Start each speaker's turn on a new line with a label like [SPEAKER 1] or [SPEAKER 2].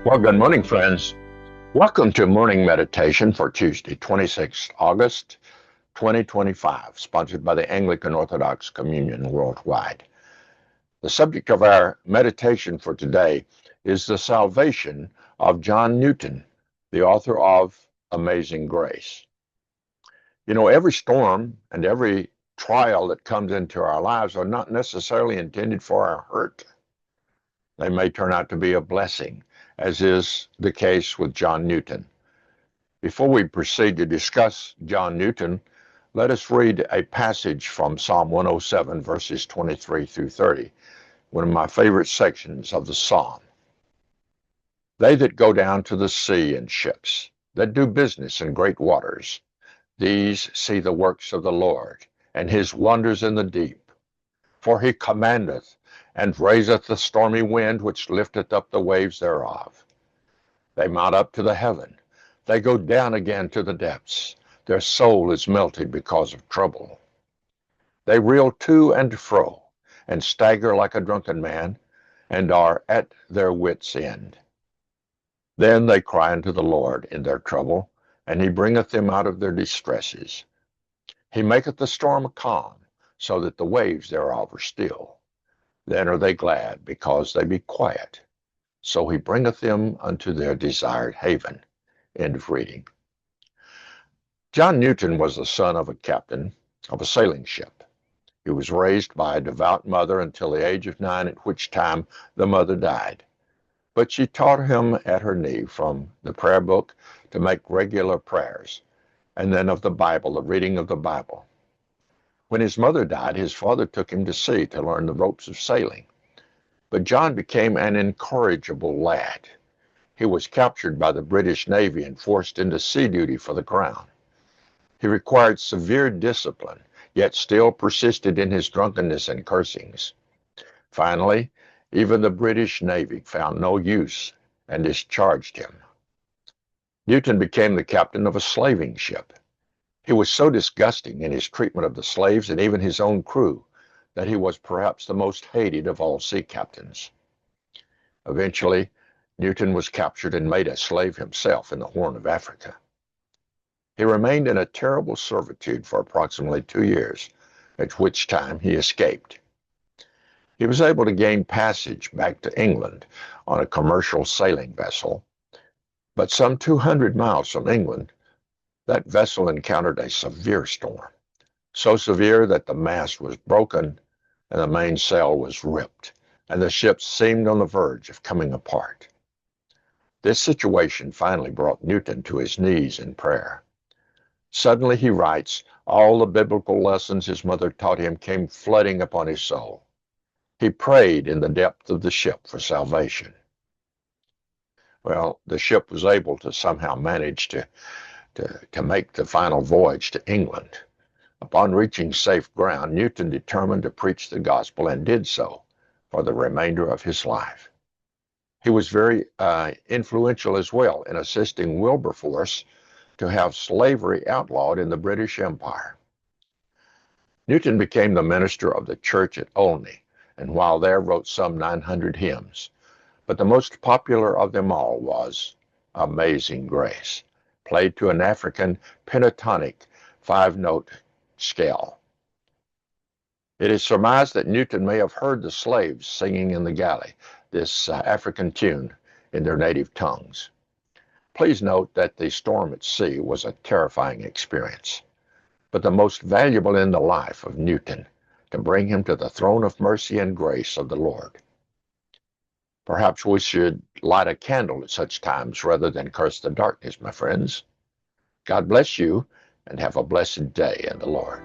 [SPEAKER 1] Well, good morning, friends. Welcome to morning meditation for Tuesday, 26th August, 2025, sponsored by the Anglican Orthodox Communion worldwide. The subject of our meditation for today is the salvation of John Newton, the author of Amazing Grace. You know, every storm and every trial that comes into our lives are not necessarily intended for our hurt. They may turn out to be a blessing, as is the case with John Newton. Before we proceed to discuss John Newton, let us read a passage from Psalm 107, verses 23 through 30, one of my favorite sections of the psalm. They that go down to the sea in ships, that do business in great waters, these see the works of the Lord, and his wonders in the deep. For he commandeth, and raiseth the stormy wind, which lifteth up the waves thereof. They mount up to the heaven, they go down again to the depths. Their soul is melted because of trouble. They reel to and fro, and stagger like a drunken man, and are at their wits' end. Then they cry unto the Lord in their trouble, and he bringeth them out of their distresses. He maketh the storm a calm, so that the waves thereof are still. Then are they glad, because they be quiet. So he bringeth them unto their desired haven. End of reading. John Newton was the son of a captain of a sailing ship. He was raised by a devout mother until the age of 9, at which time the mother died. But she taught him at her knee from the prayer book to make regular prayers, and then of the Bible, the reading of the Bible. When his mother died, his father took him to sea to learn the ropes of sailing. But John became an incorrigible lad. He was captured by the British Navy and forced into sea duty for the Crown. He required severe discipline, yet still persisted in his drunkenness and cursings. Finally, even the British Navy found no use and discharged him. Newton became the captain of a slaving ship. He was so disgusting in his treatment of the slaves and even his own crew that he was perhaps the most hated of all sea captains. Eventually, Newton was captured and made a slave himself in the Horn of Africa. He remained in a terrible servitude for approximately 2 years, at which time he escaped. He was able to gain passage back to England on a commercial sailing vessel, but some 200 miles from England, that vessel encountered a severe storm, so severe that the mast was broken and the mainsail was ripped, and the ship seemed on the verge of coming apart. This situation finally brought Newton to his knees in prayer. Suddenly, he writes, all the biblical lessons his mother taught him came flooding upon his soul. He prayed in the depth of the ship for salvation. Well, the ship was able to somehow manage to make the final voyage to England. Upon reaching safe ground, Newton determined to preach the gospel and did so for the remainder of his life. He was very influential as well in assisting Wilberforce to have slavery outlawed in the British Empire. Newton became the minister of the church at Olney, and while there wrote some 900 hymns. But the most popular of them all was Amazing Grace, played to an African pentatonic 5-note scale. It is surmised that Newton may have heard the slaves singing in the galley this African tune in their native tongues. Please note that the storm at sea was a terrifying experience, but the most valuable in the life of Newton to bring him to the throne of mercy and grace of the Lord. Perhaps we should light a candle at such times rather than curse the darkness, my friends. God bless you, and have a blessed day in the Lord.